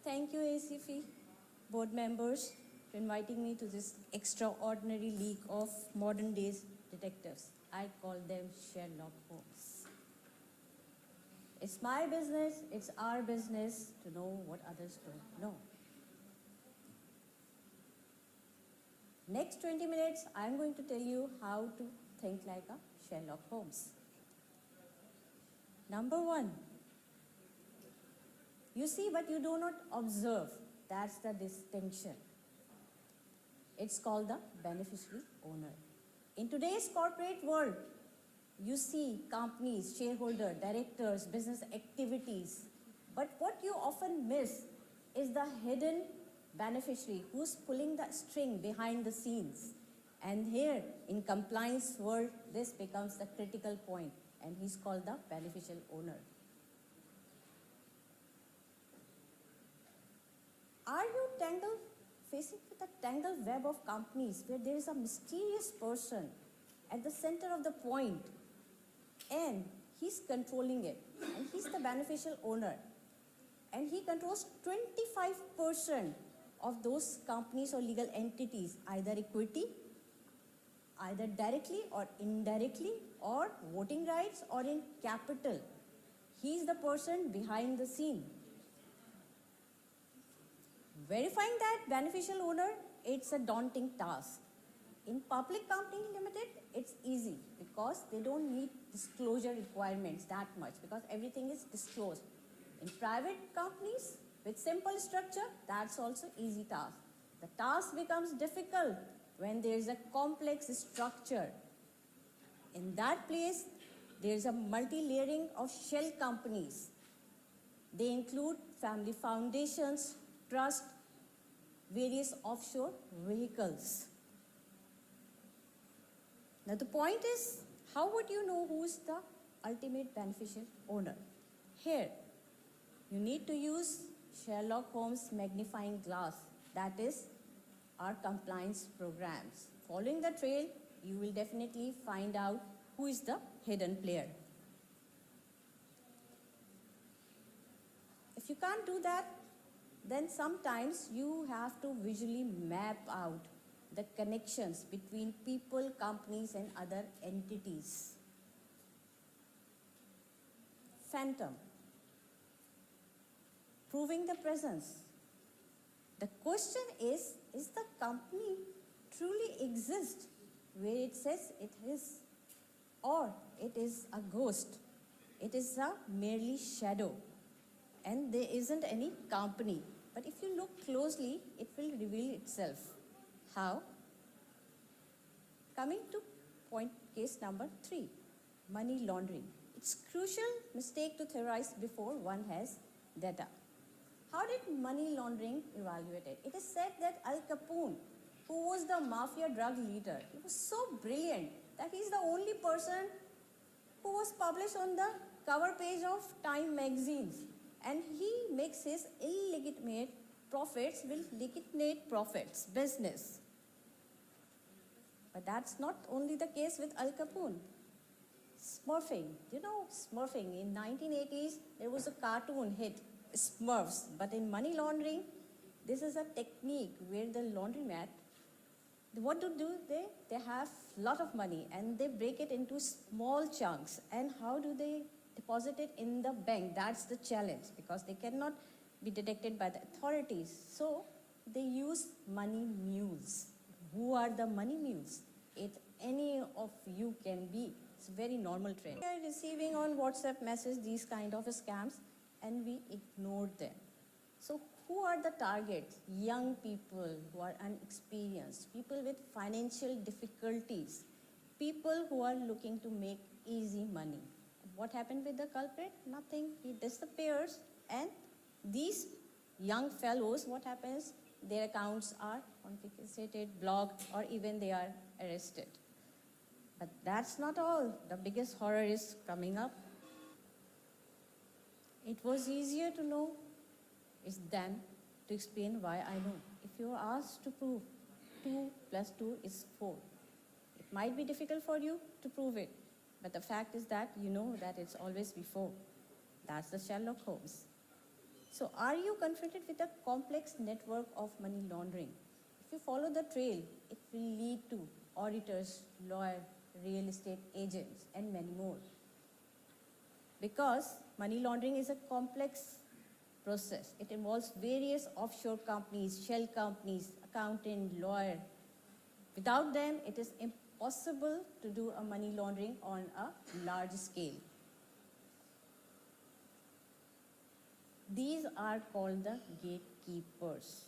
Thank you, ACF board members, for inviting me to this extraordinary league of modern day detectives. I call them Sherlock Holmes. It's my business, it's our business to know what others don't know. Next 20 minutes, I'm going to tell you how to think like a Sherlock Holmes. Number one, you see but you do not observe. That's the distinction. It's called the beneficiary owner. In today's corporate world, you see companies, shareholders, directors, business activities. But what you often miss is the hidden beneficiary who's pulling the string behind the scenes. And here in compliance world, this becomes the critical point, and he's called the beneficial owner. Are you facing with a tangled web of companies where there is a mysterious person at the center of the point and he's controlling it, and he's the beneficial owner, and he controls 25% of those companies or legal entities, either equity, either directly or indirectly, or voting rights, or in capital. He's the person behind the scene. Verifying that beneficial owner, it's a daunting task. In public company limited, it's easy because they don't need disclosure requirements that much because everything is disclosed. In private companies with simple structure, that's also easy task. The task becomes difficult when there is a complex structure. In that place, there is a multi-layering of shell companies. They include family foundations, trust, various offshore vehicles. Now the point is, how would you know who is the ultimate beneficial owner? Here, you need to use Sherlock Holmes magnifying glass, that is our compliance programs. Following the trail, you will definitely find out who is the hidden player. If you can't do that, then sometimes you have to visually map out the connections between people, companies, and other entities. Phantom. Proving the presence. The question is the company truly exist where it says it is, or it is a ghost? It is a merely shadow, and there isn't any company. But if you look closely, it will reveal itself. How? Coming to case number 3, money laundering. It's crucial mistake to theorize before one has data. How did money laundering evaluated? It is said that Al Capone, who was the mafia drug leader, he was so brilliant that he's the only person who was published on the cover page of Time magazines. And he makes his illegitimate profits with legitimate profits, business. But that's not only the case with Al Capone. Smurfing. You know Smurfing. In 1980s, there was a cartoon hit, Smurfs. But in money laundering, this is a technique where the laundromat, what do they? They have a lot of money and they break it into small chunks. And how do they deposit it in the bank? That's the challenge because they cannot be detected by the authorities. So they use money mules. Who are the money mules? Any of you can be. It's a very normal trend. We are receiving on WhatsApp message these kind of scams and we ignore them. So who are the targets? Young people who are unexperienced, people with financial difficulties, people who are looking to make easy money. What happened with the culprit? Nothing. He disappears, and these young fellows, what happens? Their accounts are confiscated, blocked, or even they are arrested. But that's not all. The biggest horror is coming up. It was easier to know than to explain why I know. If you are asked to prove 2 plus 2 is 4, it might be difficult for you to prove it. But the fact is that you know that it's always before. That's the Sherlock Holmes. So are you confronted with a complex network of money laundering? If you follow the trail, it will lead to auditors, lawyers, real estate agents, and many more. Because money laundering is a complex process. It involves various offshore companies, shell companies, accountant, lawyer. Without them, it is impossible to do a money laundering on a large scale. These are called the gatekeepers.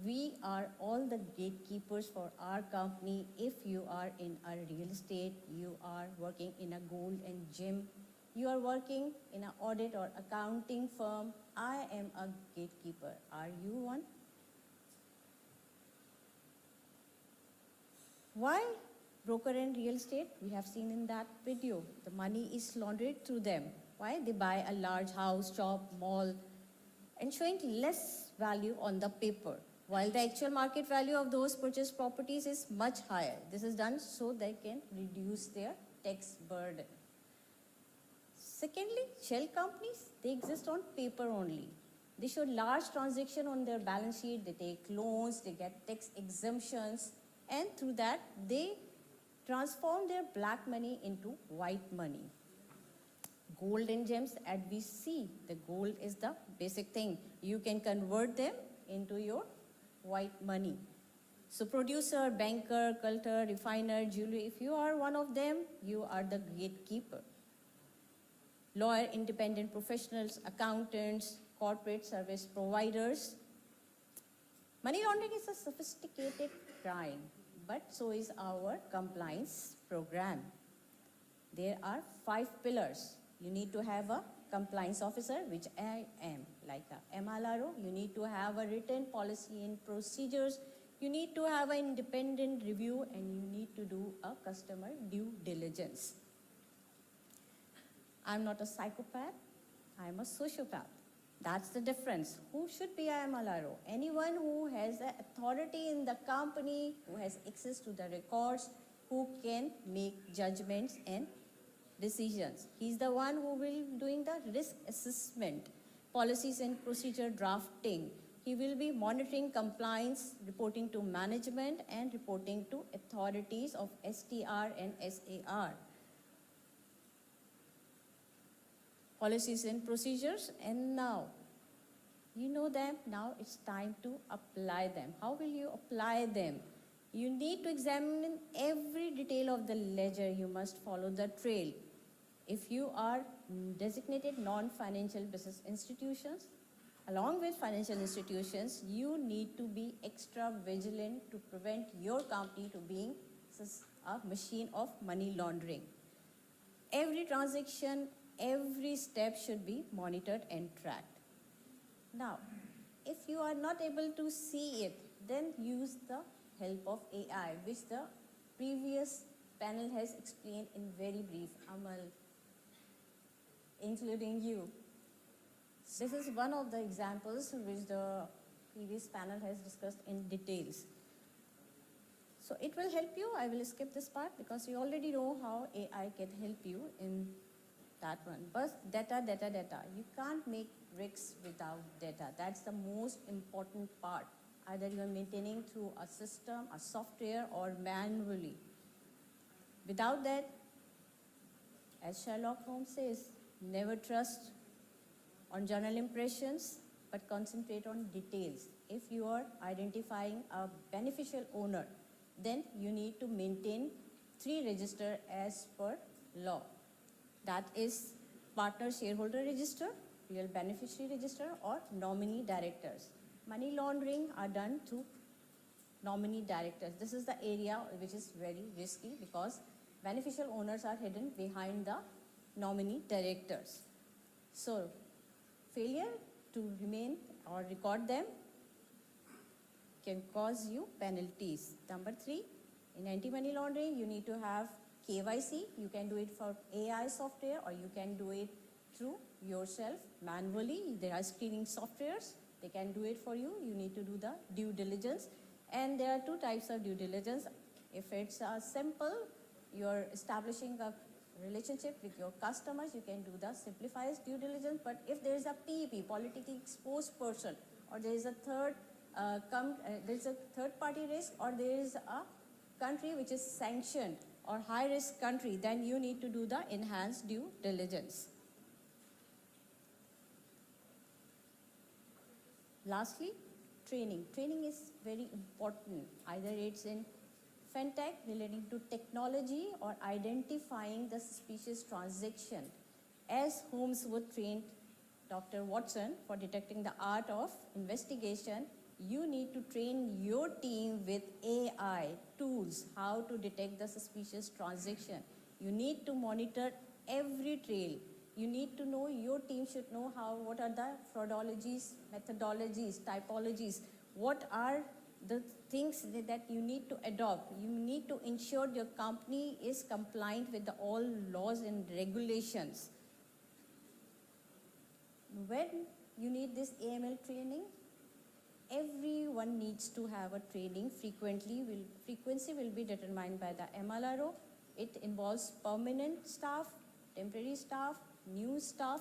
We are all the gatekeepers for our company. If you are in a real estate, you are working in a gold and gem, you are working in an audit or accounting firm, I am a gatekeeper. Are you one? Why broker and real estate? We have seen in that video. The money is laundered through them. Why? They buy a large house, shop, mall, and showing less value on the paper, while the actual market value of those purchased properties is much higher. This is done so they can reduce their tax burden. Secondly, shell companies, they exist on paper only. They show large transaction on their balance sheet, they take loans, they get tax exemptions, and through that, they transform their black money into white money. Gold and gems, as we see, the gold is the basic thing. You can convert them into your white money. So producer, banker, culture, refiner, jewelry, if you are one of them, you are the gatekeeper. Lawyer, independent professionals, accountants, corporate service providers. Money laundering is a sophisticated crime, but so is our compliance program. There are 5 pillars. You need to have a compliance officer, which I am, like a MLRO. You need to have a written policy and procedures. You need to have an independent review, and you need to do a customer due diligence. I'm not a psychopath, I'm a sociopath. That's the difference. Who should be a MLRO? Anyone who has the authority in the company, who has access to the records, who can make judgments and decisions. He's the one who will be doing the risk assessment, policies and procedure drafting. He will be monitoring compliance, reporting to management, and reporting to authorities of STR and SAR. Policies and procedures, and now you know them, now it's time to apply them. How will you apply them? You need to examine every detail of the ledger. You must follow the trail. If you are designated non-financial business institutions, along with financial institutions, you need to be extra vigilant to prevent your company to being a machine of money laundering. Every transaction, every step should be monitored and tracked. Now, if you are not able to see it, then use the help of AI, which the previous panel has explained in very brief, Amal, including you. This is one of the examples which the previous panel has discussed in details. So it will help you. I will skip this part because you already know how AI can help you in that one. But data. You can't make bricks without data. That's the most important part. Either you are maintaining through a system, a software, or manually. Without that, as Sherlock Holmes says, never trust on general impressions, but concentrate on details. If you are identifying a beneficial owner, then you need to maintain 3 registers as per law. That is partner shareholder register, real beneficiary register, or nominee directors. Money laundering are done through nominee directors. This is the area which is very risky because beneficial owners are hidden behind the nominee directors. So, failure to remain or record them can cause you penalties. Number 3, in anti-money laundering, you need to have KYC. You can do it for AI software, or you can do it through yourself manually. There are screening softwares. They can do it for you. You need to do the due diligence. And there are 2 types of due diligence. If it's simple, you're establishing a relationship with your customers, you can do the simplified due diligence. But if there is a PEP, politically exposed person, or there is a third party risk, or there is a country which is sanctioned or high risk country, then you need to do the enhanced due diligence. Lastly, training. Training is very important. Either it's in FinTech relating to technology or identifying the suspicious transaction. As Holmes would train Dr. Watson for detecting the art of investigation, you need to train your team with AI tools, how to detect the suspicious transaction. You need to monitor every trail. You need to know, your team should know what are the fraudologies, methodologies, typologies, what are the things that you need to adopt. You need to ensure your company is compliant with all laws and regulations. When you need this AML training, everyone needs to have a training. Frequency will be determined by the MLRO. It involves permanent staff, temporary staff, new staff,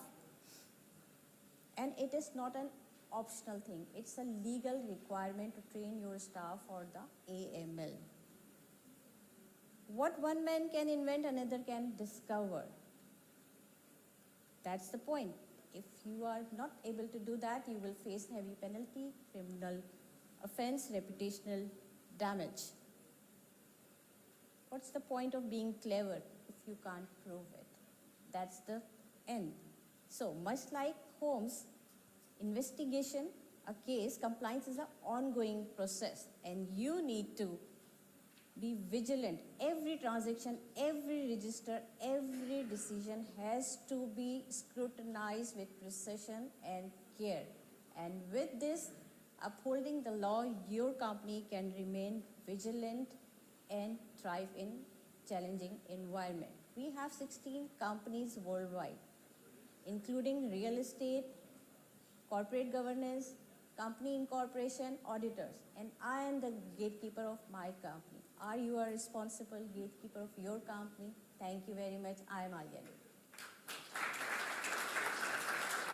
and it is not an optional thing. It's a legal requirement to train your staff for the AML. What one man can invent, another can discover. That's the point. If you are not able to do that, you will face heavy penalty, criminal offense, reputational damage. What's the point of being clever if you can't prove it? That's the end. So much like Holmes' investigation, a case, compliance is an ongoing process, and you need to be vigilant. Every transaction, every register, every decision has to be scrutinized with precision and care. And with this, upholding the law, your company can remain vigilant and thrive in challenging environment. We have 16 companies worldwide, including real estate, corporate governance, company incorporation, auditors, and I am the gatekeeper of my company. Are you a responsible gatekeeper of your company? Thank you very much. I am Alia.